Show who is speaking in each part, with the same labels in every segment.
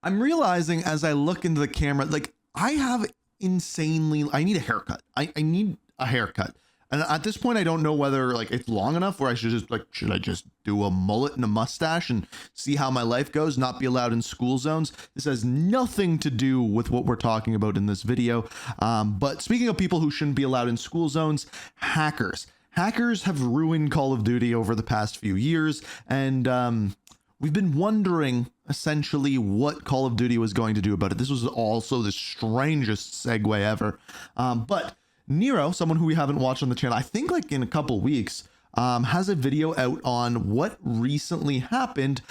Speaker 1: I'm realizing as I look into the camera, like I need a haircut. I need a haircut. And at this point, I don't know whether like it's long enough where should I just do a mullet and a mustache and see how my life goes, not be allowed in school zones. This has nothing to do with what we're talking about in this video. But speaking of people who shouldn't be allowed in school zones, hackers. Hackers have ruined Call of Duty over the past few years. And we've been wondering essentially what Call of Duty was going to do about it. This was also the strangest segue ever. But Nero, someone who we haven't watched on the channel, I think like in a couple weeks, has a video out on what recently happened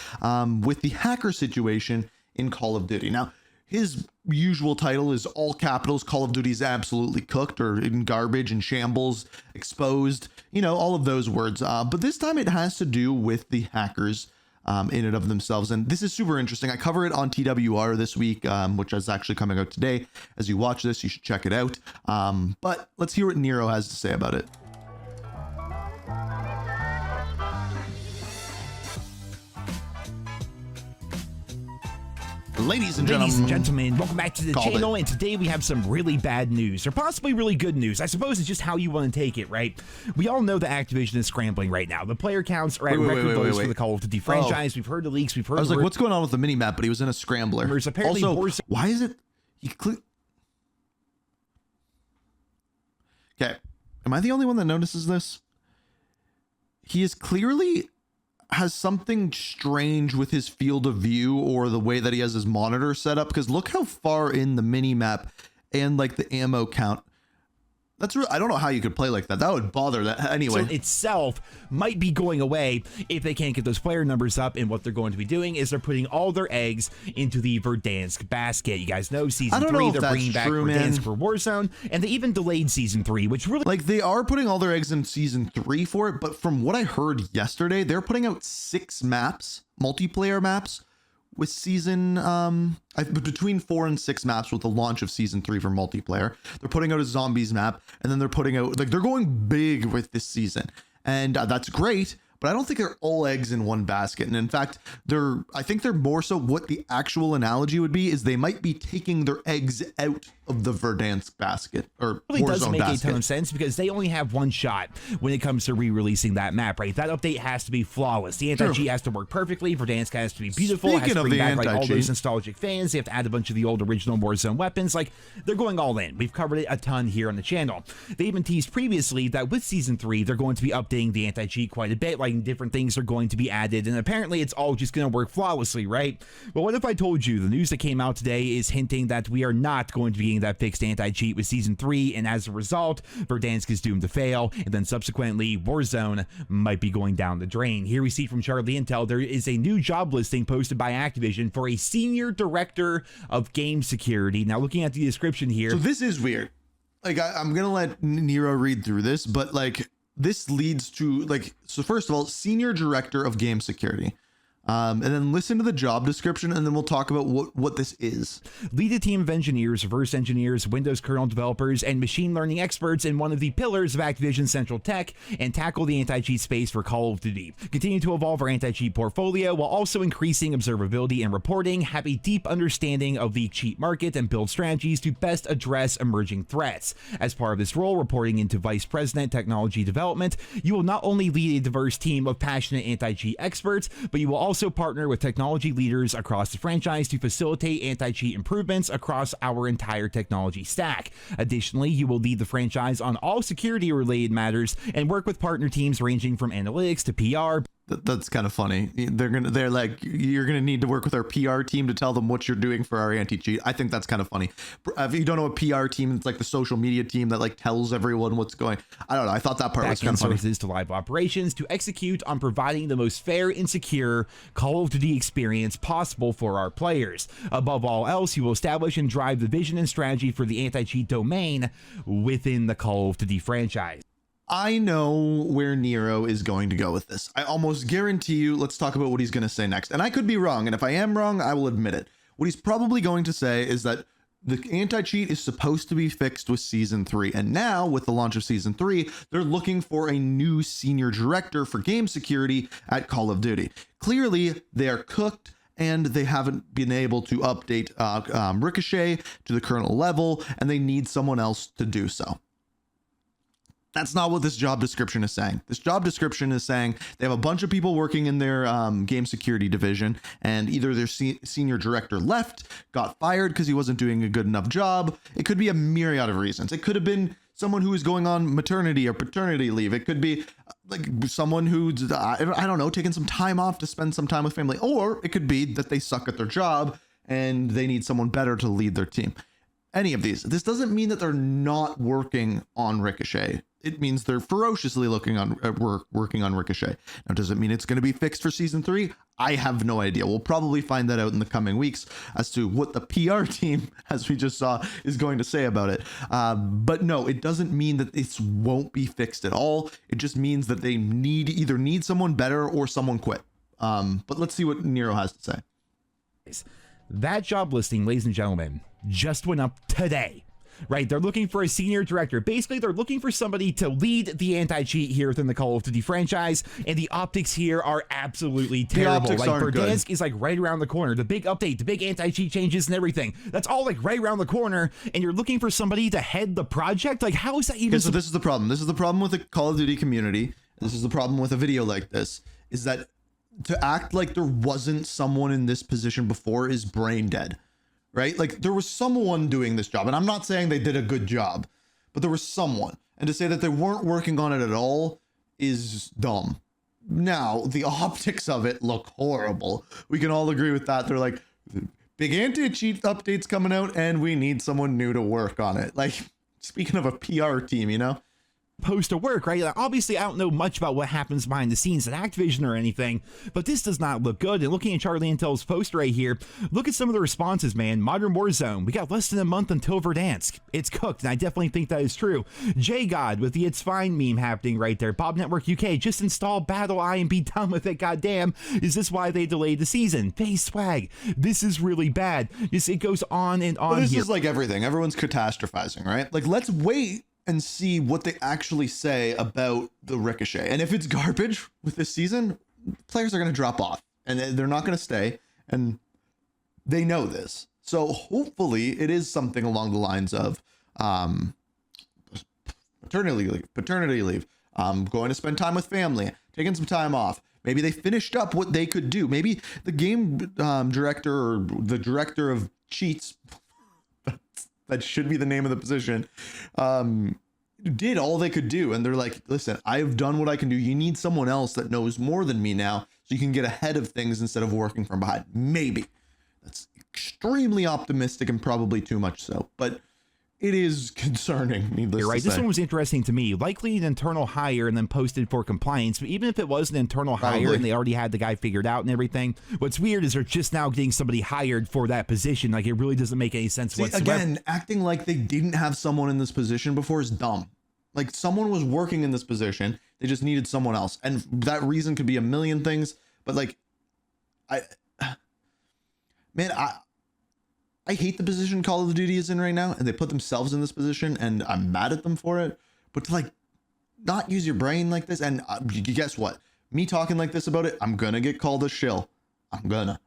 Speaker 1: with the hacker situation in Call of Duty. Now, his usual title is all capitals, Call of Duty is absolutely cooked, or in garbage and shambles, exposed, you know, all of those words. But this time it has to do with the hackers in and of themselves. And this is super interesting. I cover it on TWR this week, which is actually coming out today. As you watch this, you should check it out. But let's hear what Nero has to say about it. Ladies and gentlemen,
Speaker 2: welcome back to the channel. And today we have some really bad news, or possibly really good news. I suppose it's just how you want to take it, right? We all know that Activision is scrambling right now. The player counts are at record lows for the Call of Duty franchise. We've heard the leaks. We've heard.
Speaker 1: I was like, what's going on with the mini map? But he was in a scrambler.
Speaker 2: Apparently
Speaker 1: also, why is it? Okay, am I the only one that notices this? He is clearly has something strange with his field of view or the way that he has his monitor set up, because look how far in the mini map and like the ammo count. That's real. I don't know how you could play like that. That would bother that anyway.
Speaker 2: So itself might be going away if they can't get those player numbers up. And what they're going to be doing is they're putting all their eggs into the Verdansk basket. You guys know season 3, they're bringing back Verdansk for Warzone, and they even delayed season 3, which really,
Speaker 1: like, they are putting all their eggs in season 3 for it. But from what I heard yesterday, they're putting out 6 maps, multiplayer maps, with season between 4 and 6 maps with the launch of season 3 for multiplayer. They're putting out a zombies map, and then they're putting out, like, they're going big with this season, and that's great. But I don't think they're all eggs in one basket. And in fact, I think they're more so, what the actual analogy would be is they might be taking their eggs out of the Verdansk basket, or
Speaker 2: really
Speaker 1: Warzone
Speaker 2: doesn't make
Speaker 1: basket.
Speaker 2: a ton of sense, because they only have one shot when it comes to re-releasing that map, right? That update has to be flawless. The anti-cheat has to work perfectly. Verdansk has to be beautiful.
Speaker 1: Speaking
Speaker 2: has to
Speaker 1: of
Speaker 2: bring
Speaker 1: the
Speaker 2: back like all
Speaker 1: anti-cheat,
Speaker 2: those nostalgic fans. They have to add a bunch of the old original Warzone weapons. Like, they're going all in. We've covered it a ton here on the channel. They even teased previously that with season 3, they're going to be updating the anti-cheat quite a bit. Like, different things are going to be added, and apparently it's all just going to work flawlessly, right? Well, what if I told you the news that came out today is hinting that we are not going to be getting that fixed anti-cheat with season 3, and as a result, Verdansk is doomed to fail, and then subsequently Warzone might be going down the drain. Here we see from Charlie Intel there is a new job listing posted by Activision for a senior director of game security. Now, looking at the description here,
Speaker 1: so this is weird. Like, I'm gonna let Nero read through this, but like, this leads to, like, so first of all, senior director of game security. And then listen to the job description, and then we'll talk about what this is.
Speaker 2: Lead a team of engineers, reverse engineers, Windows kernel developers, and machine learning experts in one of the pillars of Activision Central Tech, and tackle the anti-cheat space for Call of Duty. Continue to evolve our anti-cheat portfolio while also increasing observability and reporting, have a deep understanding of the cheat market, and build strategies to best address emerging threats. As part of this role, reporting into Vice President Technology Development, you will not only lead a diverse team of passionate anti-cheat experts, but you will also partner with technology leaders across the franchise to facilitate anti-cheat improvements across our entire technology stack. Additionally, you will lead the franchise on all security-related matters and work with partner teams ranging from analytics to PR.
Speaker 1: That's kind of funny. They're like, you're gonna need to work with our PR team to tell them what you're doing for our anti-cheat. I think that's kind of funny. If you don't know a PR team, it's like the social media team that like tells everyone what's going. I don't know. I thought that part was kind of funny.
Speaker 2: Services to live operations to execute on providing the most fair and secure Call of Duty experience possible for our players. Above all else, you will establish and drive the vision and strategy for the anti-cheat domain within the Call of Duty franchise.
Speaker 1: I know where Nero is going to go with this. I almost guarantee you. Let's talk about what he's going to say next. And I could be wrong. And if I am wrong, I will admit it. What he's probably going to say is that the anti-cheat is supposed to be fixed with season 3. And now with the launch of season 3, they're looking for a new senior director for game security at Call of Duty. Clearly, they are cooked and they haven't been able to update Ricochet to the kernel level, and they need someone else to do so. That's not what this job description is saying. This job description is saying they have a bunch of people working in their game security division, and either their senior director left, got fired because he wasn't doing a good enough job. It could be a myriad of reasons. It could have been someone who is going on maternity or paternity leave. It could be like someone who's, I don't know, taking some time off to spend some time with family. Or it could be that they suck at their job and they need someone better to lead their team. Any of these. This doesn't mean that they're not working on Ricochet. It means they're ferociously working on Ricochet. Now, does it mean it's going to be fixed for season 3? I have no idea. We'll probably find that out in the coming weeks as to what the PR team, as we just saw, is going to say about it. But no, it doesn't mean that this won't be fixed at all. It just means that they either need someone better or someone quit. But let's see what Nero has to say.
Speaker 2: That job listing, ladies and gentlemen, just went up today. Right, they're looking for a senior director. Basically, they're looking for somebody to lead the anti-cheat here within the Call of Duty franchise, and the optics here are absolutely terrible. Like, Verdansk is like right around the corner. The big update, the big anti-cheat changes and everything. That's all like right around the corner, and you're looking for somebody to head the project? Like, how is that even...
Speaker 1: Okay, so this is the problem. This is the problem with the Call of Duty community. This is the problem with a video like this, is that to act like there wasn't someone in this position before is brain dead. Right? Like, there was someone doing this job, and I'm not saying they did a good job, but there was someone. And to say that they weren't working on it at all is dumb. Now, the optics of it look horrible. We can all agree with that. They're like, big anti-cheat updates coming out, and we need someone new to work on it. Like, speaking of a PR team, you know?
Speaker 2: Post to work, right? Like, obviously, I don't know much about what happens behind the scenes at Activision or anything, but this does not look good. And looking at Charlie Intel's post right here, look at some of the responses, man. Modern Warzone, we got less than a month until Verdansk. It's cooked, and I definitely think that is true. J God with the "It's Fine" meme happening right there. Bob Network UK, just install Battle Eye and be done with it. Goddamn, is this why they delayed the season? Face swag. This is really bad. It goes on and on.
Speaker 1: But this
Speaker 2: here.
Speaker 1: is like everything. Everyone's catastrophizing, right? Like, let's wait and see what they actually say about the Ricochet. And if it's garbage with this season, players are going to drop off and they're not going to stay. And they know this. So hopefully it is something along the lines of paternity leave, going to spend time with family, taking some time off. Maybe they finished up what they could do. Maybe the game director or the director of cheats, that should be the name of the position, did all they could do. And they're like, listen, I've done what I can do. You need someone else that knows more than me now, so you can get ahead of things instead of working from behind. Maybe. That's extremely optimistic and probably too much so, but it is concerning, needless
Speaker 2: You're right.
Speaker 1: to say.
Speaker 2: This one was interesting to me. Likely an internal hire and then posted for compliance. But even if it was an internal hire and they already had the guy figured out and everything, what's weird is they're just now getting somebody hired for that position. Like, it really doesn't make any sense whatsoever.
Speaker 1: Again, acting like they didn't have someone in this position before is dumb. Like, someone was working in this position. They just needed someone else. And that reason could be a million things. But like, I hate the position Call of Duty is in right now, and they put themselves in this position, and I'm mad at them for it. But to like not use your brain like this, and guess what? Me talking like this about it, I'm gonna get called a shill. I'm gonna.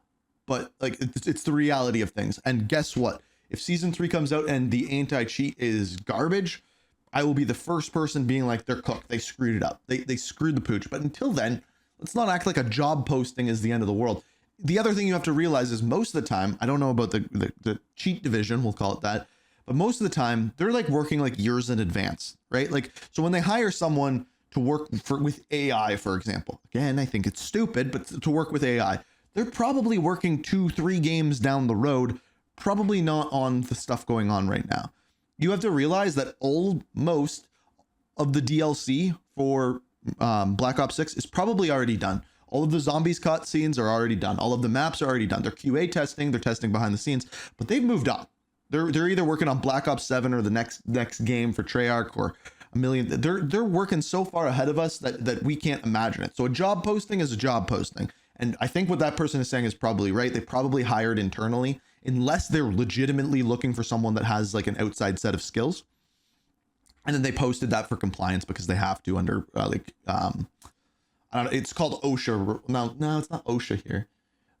Speaker 1: But like, it's the reality of things. And guess what? If season 3 comes out and the anti-cheat is garbage, I will be the first person being like, they're cooked. They screwed it up. They screwed the pooch. But until then, let's not act like a job posting is the end of the world. The other thing you have to realize is most of the time, I don't know about the cheat division, we'll call it that, but most of the time they're like working like years in advance, right? Like, so when they hire someone to work with AI, for example, again, I think it's stupid, but to work with AI, they're probably working 2-3 games down the road, probably not on the stuff going on right now. You have to realize that most of the DLC for Black Ops 6 is probably already done. All of the zombies cutscenes are already done. All of the maps are already done. They're QA testing. They're testing behind the scenes, but they've moved on. They're either working on Black Ops 7 or the next game for Treyarch or a million. They're working so far ahead of us that we can't imagine it. So a job posting is a job posting. And I think what that person is saying is probably right. They probably hired internally, unless they're legitimately looking for someone that has like an outside set of skills. And then they posted that for compliance because they have to under I don't know. It's called OSHA. No, it's not OSHA here.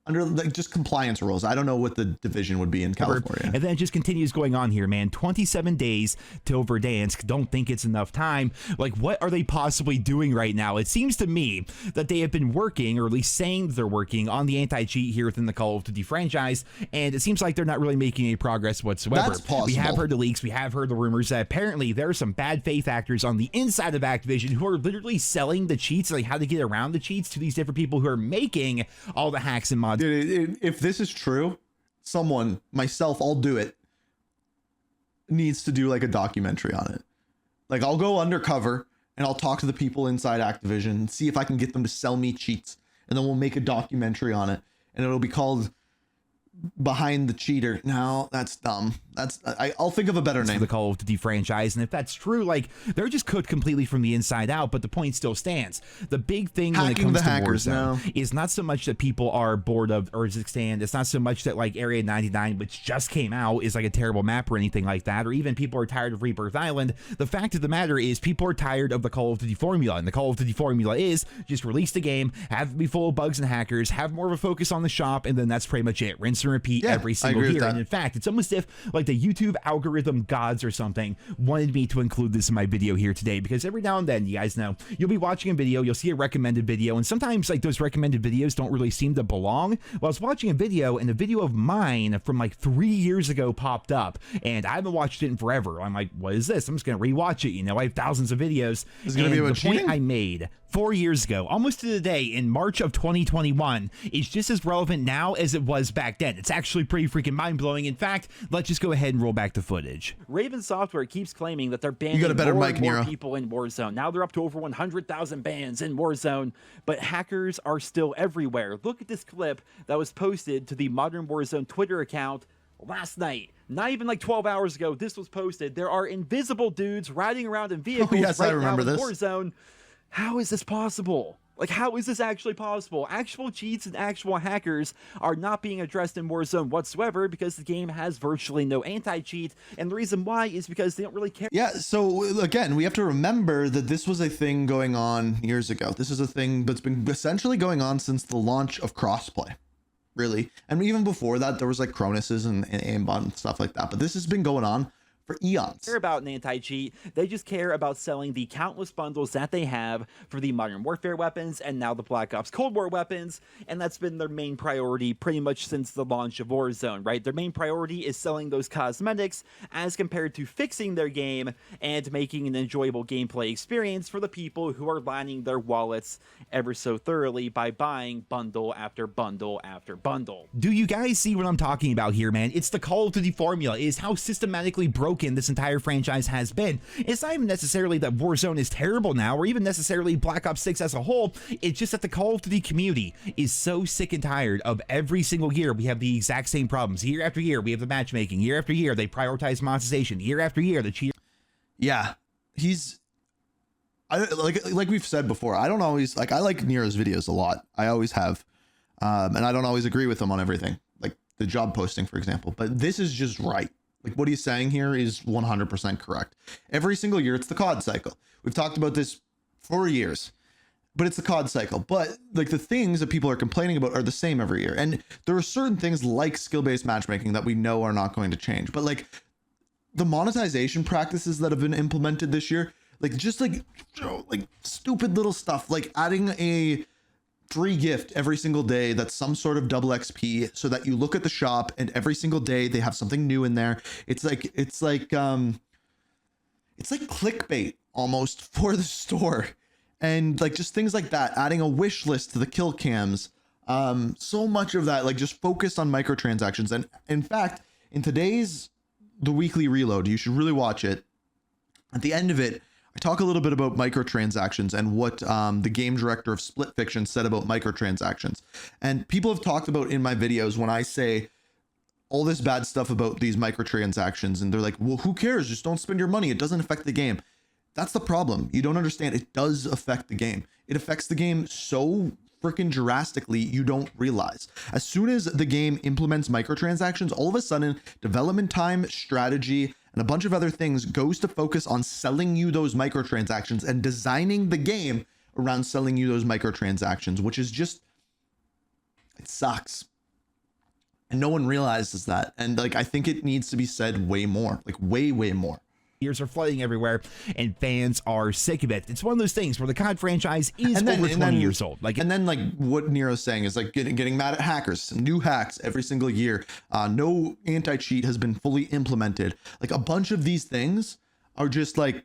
Speaker 1: under like just compliance rules. I don't know what the division would be in California.
Speaker 2: And then it just continues going on here, man. 27 days till Verdansk. Don't think it's enough time. Like, what are they possibly doing right now? It seems to me that they have been working, or at least saying they're working, on the anti-cheat here within the Call of Duty franchise, and it seems like they're not really making any progress whatsoever.
Speaker 1: That's possible.
Speaker 2: We have heard the leaks, we have heard the rumors that apparently there are some bad faith actors on the inside of Activision who are literally selling the cheats, like how to get around the cheats, to these different people who are making all the hacks and mods.
Speaker 1: Dude, if this is true, someone, myself, I'll do it, needs to do like a documentary on it. Like, I'll go undercover and I'll talk to the people inside Activision and see if I can get them to sell me cheats, and then we'll make a documentary on it, and it'll be called Behind the Cheater. No, that's dumb. I'll think of a better name.
Speaker 2: The Call of Duty franchise, and if that's true, like, they're just cooked completely from the inside out. But the point still stands. The big thing when it
Speaker 1: Hacking
Speaker 2: comes
Speaker 1: the
Speaker 2: to
Speaker 1: hackers
Speaker 2: Warzone
Speaker 1: now
Speaker 2: is not so much that people are bored of Urzikstan. It's not so much that like Area 99, which just came out, is like a terrible map or anything like that, or even people are tired of Rebirth Island. The fact of the matter is people are tired of the Call of Duty formula, and the Call of Duty formula is just release the game, have it be full of bugs and hackers, have more of a focus on the shop, and then that's pretty much it. Rinse and repeat every single year. And in fact, it's almost if like the YouTube algorithm gods or something wanted me to include this in my video here today, because every now and then, you guys know, you'll be watching a video, you'll see a recommended video, and sometimes like those recommended videos don't really seem to belong. Well, I was watching a video, and a video of mine from like 3 years ago popped up, and I haven't watched it in forever. I'm like, what is this? I'm just gonna rewatch it. You know, I have thousands of videos.
Speaker 1: Is it gonna be about
Speaker 2: the point
Speaker 1: cheating?
Speaker 2: I made 4 years ago, almost to the day, in March of 2021, is just as relevant now as it was back then. It's actually pretty freaking mind-blowing. In fact, let's just go ahead and roll back the footage.
Speaker 3: Raven Software keeps claiming that they're banning
Speaker 1: You got a better
Speaker 3: more
Speaker 1: mic,
Speaker 3: and more
Speaker 1: Nero.
Speaker 3: people in Warzone. Now they're up to over 100,000 bans in Warzone, but hackers are still everywhere. Look at this clip that was posted to the Modern Warzone Twitter account last night. Not even like 12 hours ago, this was posted. There are invisible dudes riding around in vehicles
Speaker 1: yes, I
Speaker 3: right
Speaker 1: remember
Speaker 3: now in
Speaker 1: this.
Speaker 3: Warzone. How is this possible? Like, how is this actually possible? Actual cheats and actual hackers are not being addressed in Warzone whatsoever because the game has virtually no anti-cheat, and the reason why is because they don't really care.
Speaker 1: Yeah, so again, we have to remember that this was a thing going on years ago. This is a thing that's been essentially going on since the launch of crossplay, really. And even before that, there was like Cronus's and aimbot and stuff like that. But this has been going on for eons.
Speaker 3: Care about an anti-cheat. They just care about selling the countless bundles that they have for the Modern Warfare weapons and now the Black Ops Cold War weapons, and that's been their main priority pretty much since the launch of Warzone, right? Their main priority is selling those cosmetics as compared to fixing their game and making an enjoyable gameplay experience for the people who are lining their wallets ever so thoroughly by buying bundle after bundle after bundle.
Speaker 2: Do you guys see what I'm talking about here, man? It's the Call of Duty formula. It is how systematically broken this entire franchise has been. It's not even necessarily that Warzone is terrible now, or even necessarily Black Ops 6 as a whole. It's just that the Call of Duty community is so sick and tired of every single year we have the exact same problems. Year after year, we have the matchmaking. Year after year, they prioritize monetization. Year after year, the cheat.
Speaker 1: Yeah, like we've said before, I don't always like, I like Nero's videos a lot. I always have. And I don't always agree with him on everything, like the job posting, for example, but this is just right. Like what he's saying here is 100% correct. Every single year, it's the COD cycle. We've talked about this for years, but it's the COD cycle. But like the things that people are complaining about are the same every year. And there are certain things like skill-based matchmaking that we know are not going to change. But like the monetization practices that have been implemented this year, like just like stupid little stuff, like adding a free gift every single day that's some sort of double XP, so that you look at the shop and every single day they have something new in there. It's like clickbait almost for the store, and like just things like that, adding a wish list to the kill cams. So much of that like just focused on microtransactions. And in fact, in today's the weekly reload, you should really watch it. At the end of it, I talk a little bit about microtransactions and what the game director of Split Fiction said about microtransactions. And people have talked about in my videos when I say all this bad stuff about these microtransactions, and they're like, well, who cares? Just don't spend your money. It doesn't affect the game. That's the problem. You don't understand. It does affect the game. It affects the game so freaking drastically you don't realize. As soon as the game implements microtransactions, all of a sudden development time, strategy, and a bunch of other things goes to focus on selling you those microtransactions and designing the game around selling you those microtransactions, which is just, it sucks. And no one realizes that. And like, I think it needs to be said way more, like way more.
Speaker 2: Years are flooding everywhere, and fans are sick of it. It's one of those things where the COD franchise is over 20 years old. Like,
Speaker 1: and then like what Nero's saying is like getting mad at hackers, new hacks every single year. No anti-cheat has been fully implemented. Like a bunch of these things are just like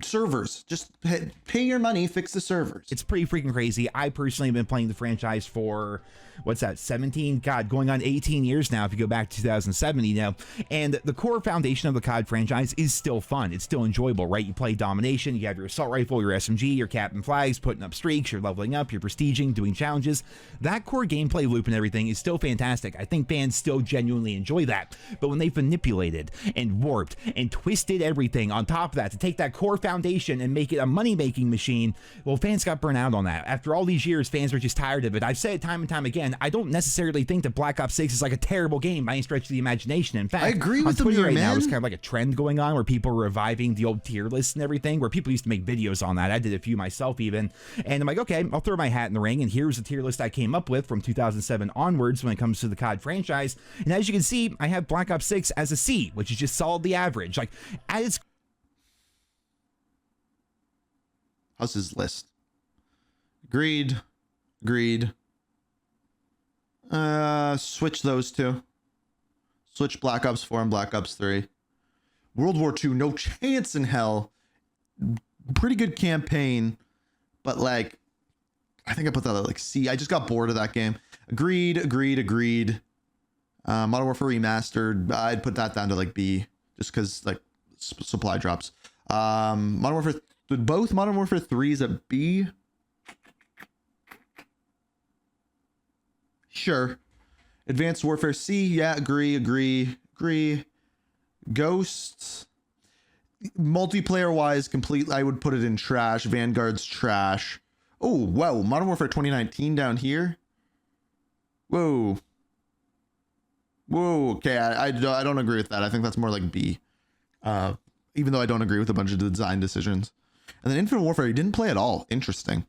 Speaker 1: servers. Just pay your money, fix the servers.
Speaker 2: It's pretty freaking crazy. I personally have been playing the franchise for, what's that, 17? God, going on 18 years now if you go back to 2007, you know. And the core foundation of the COD franchise is still fun. It's still enjoyable, right? You play domination, you have your assault rifle, your SMG, your captain flags, putting up streaks, you're leveling up, you're prestiging, doing challenges. That core gameplay loop and everything is still fantastic. I think fans still genuinely enjoy that. But when they've manipulated and warped and twisted everything on top of that to take that core foundation and make it a money-making machine, well, fans got burnt out on that. After all these years, fans are just tired of it. I've said it time and time again. I don't necessarily think that Black Ops 6 is like a terrible game by any stretch of the imagination. In fact,
Speaker 1: I agree with
Speaker 2: on Twitter right now,
Speaker 1: man.
Speaker 2: there's kind of like a trend going on where people are reviving the old tier lists and everything, where people used to make videos on that. I did a few myself even. And I'm like, okay, I'll throw my hat in the ring. And here's the tier list I came up with from 2007 onwards when it comes to the COD franchise. And as you can see, I have Black Ops 6 as a C, which is just solidly average. Like, at its...
Speaker 1: How's his list? Agreed. Switch those two. Switch Black Ops 4 and Black Ops 3. World War II, no chance in hell. Pretty good campaign, but like, I think I put that at like C. I just got bored of that game. Agreed. Modern Warfare Remastered, I'd put that down to like B, just because like supply drops. Modern Warfare, both Modern Warfare 3s at B. Sure. Advanced Warfare C, yeah, agree. Ghosts, multiplayer wise, complete, I would put it in trash. Vanguard's trash. Oh, wow. Modern Warfare 2019 down here. Whoa. Okay, I don't agree with that. I think that's more like B. Even though I don't agree with a bunch of design decisions. And then Infinite Warfare, you didn't play at all. Interesting.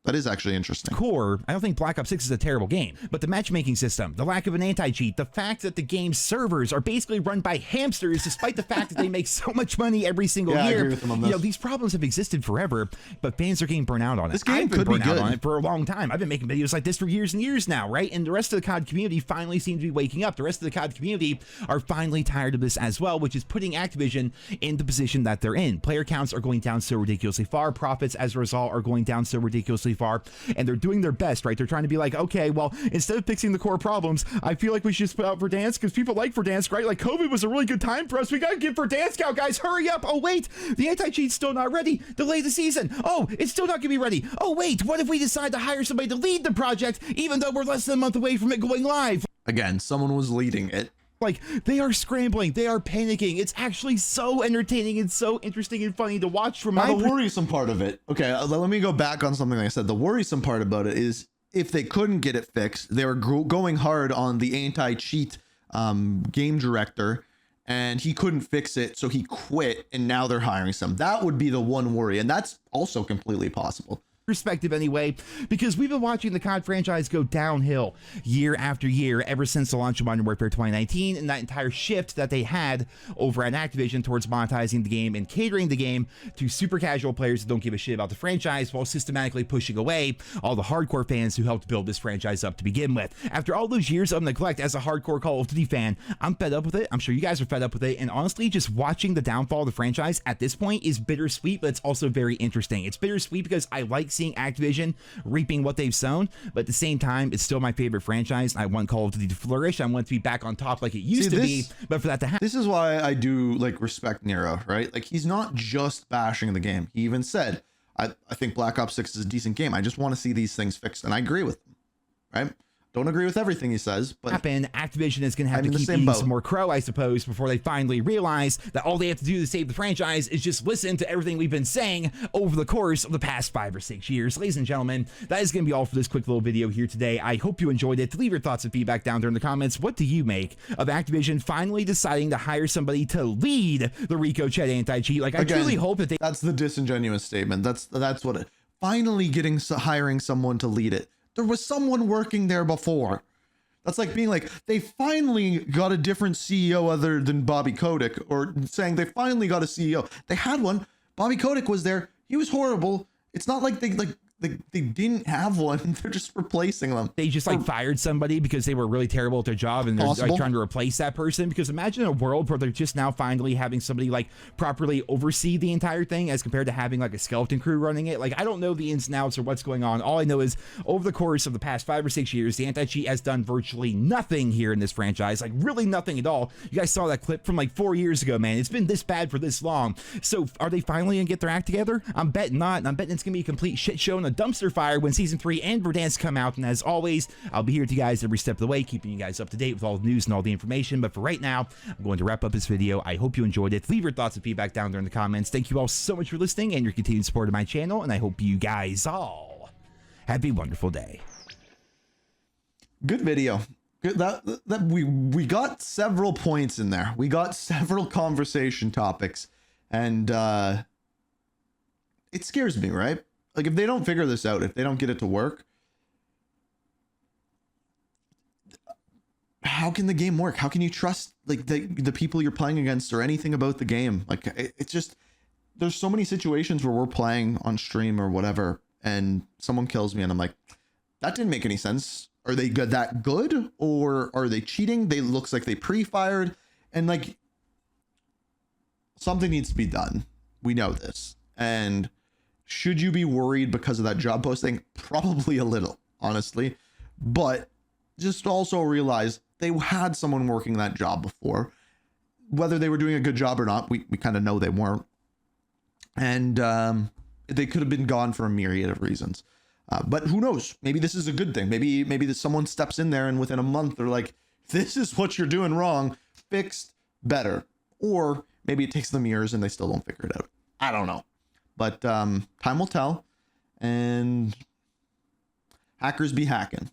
Speaker 1: That is actually interesting.
Speaker 2: Core, I don't think Black Ops 6 is a terrible game, but the matchmaking system, the lack of an anti-cheat, the fact that the game's servers are basically run by hamsters, despite the fact that they make so much money every single year.
Speaker 1: I agree with them on this.
Speaker 2: You know, these problems have existed forever, but fans are getting burnt out on it.
Speaker 1: This game
Speaker 2: I've been
Speaker 1: could be
Speaker 2: burnt out
Speaker 1: good
Speaker 2: on it for a long time. I've been making videos like this for years and years now, right? And the rest of the COD community finally seems to be waking up. The rest of the COD community are finally tired of this as well, which is putting Activision in the position that they're in. Player counts are going down so ridiculously far. Profits, as a result, are going down so ridiculously far. And they're doing their best, right? They're trying to be like, okay, well, instead of fixing the core problems, I feel like we should just put out Verdansk because people like Verdansk, right? Like, COVID was a really good time for us. We gotta get Verdansk out, guys. Hurry up. Oh, wait, the anti-cheat's still not ready. Delay the season. Oh, it's still not gonna be ready. Oh, wait, what if we decide to hire somebody to lead the project, even though we're less than a month away from it going live?
Speaker 1: Again, someone was leading it.
Speaker 2: Like, they are scrambling, they are panicking. It's actually so entertaining and so interesting and funny to watch from
Speaker 1: Now,
Speaker 2: my
Speaker 1: the worrisome part of it. Okay, let me go back on something I said. The worrisome part about it is if they couldn't get it fixed, they were going hard on the anti-cheat game director, and he couldn't fix it, so he quit, and now they're hiring some. That would be the one worry, and that's also completely possible.
Speaker 2: Perspective anyway, because we've been watching the COD franchise go downhill year after year ever since the launch of Modern Warfare 2019 and that entire shift that they had over at Activision towards monetizing the game and catering the game to super casual players who don't give a shit about the franchise while systematically pushing away all the hardcore fans who helped build this franchise up to begin with. After all those years of neglect as a hardcore Call of Duty fan, I'm fed up with it. I'm sure you guys are fed up with it, and honestly, just watching the downfall of the franchise at this point is bittersweet, but it's also very interesting. It's bittersweet because I like seeing Activision reaping what they've sown, but at the same time, it's still my favorite franchise. I want Call of Duty to flourish. I want it to be back on top like it used to be, but for that to happen.
Speaker 1: This is why I do like respect Nero, right? Like, he's not just bashing the game. He even said, I think Black Ops 6 is a decent game. I just want to see these things fixed, and I agree with him, right? Don't agree with everything he says, but
Speaker 2: Activision is going to have to keep eating some more crow, I suppose, before they finally realize that all they have to do to save the franchise is just listen to everything we've been saying over the course of the past 5 or 6 years. Ladies and gentlemen, that is going to be all for this quick little video here today. I hope you enjoyed it. Leave your thoughts and feedback down there in the comments. What do you make of Activision finally deciding to hire somebody to lead the Rico Chet anti-cheat? Like, I truly hope that
Speaker 1: that's the disingenuous statement. That's what it. Finally hiring someone to lead it. There was someone working there before. That's like being like, they finally got a different CEO other than Bobby Kotick, or saying they finally got a CEO. They had one. Bobby Kotick was there. He was horrible. It's not like they didn't have one. They're just replacing them.
Speaker 2: They just like fired somebody because they were really terrible at their job, and they're like trying to replace that person. Because imagine a world where they're just now finally having somebody like properly oversee the entire thing, as compared to having like a skeleton crew running it. Like, I don't know the ins and outs or what's going on. All I know is over the course of the past 5 or 6 years, the anti-cheat has done virtually nothing here in this franchise. Like, really nothing at all. You guys saw that clip from like 4 years ago, man. It's been this bad for this long. So are they finally gonna get their act together? I'm betting not. And I'm betting it's gonna be a complete shit show and a dumpster fire when season 3 and Verdansk come out. And as always, I'll be here with you guys every step of the way, keeping you guys up to date with all the news and all the information. But for right now, I'm going to wrap up this video. I hope you enjoyed it. Leave your thoughts and feedback down there in the comments. Thank you all so much for listening and your continued support of my channel, and I hope you guys all have a wonderful day.
Speaker 1: Good video. Good, that we got several points in there. We got several conversation topics, and it scares me, right? Like, if they don't figure this out, if they don't get it to work, how can the game work? How can you trust like the people you're playing against or anything about the game? Like, it's just, there's so many situations where we're playing on stream or whatever, and someone kills me and I'm like, that didn't make any sense. Are they that good, or are they cheating? They looks like they pre-fired, and like, something needs to be done. We know this. And should you be worried because of that job posting? Probably a little, honestly. But just also realize they had someone working that job before. Whether they were doing a good job or not, we kind of know they weren't. And they could have been gone for a myriad of reasons. But who knows? Maybe this is a good thing. Maybe someone steps in there and within a month they're like, this is what you're doing wrong, fixed, better. Or maybe it takes them years and they still don't figure it out. I don't know. But time will tell, and hackers be hacking.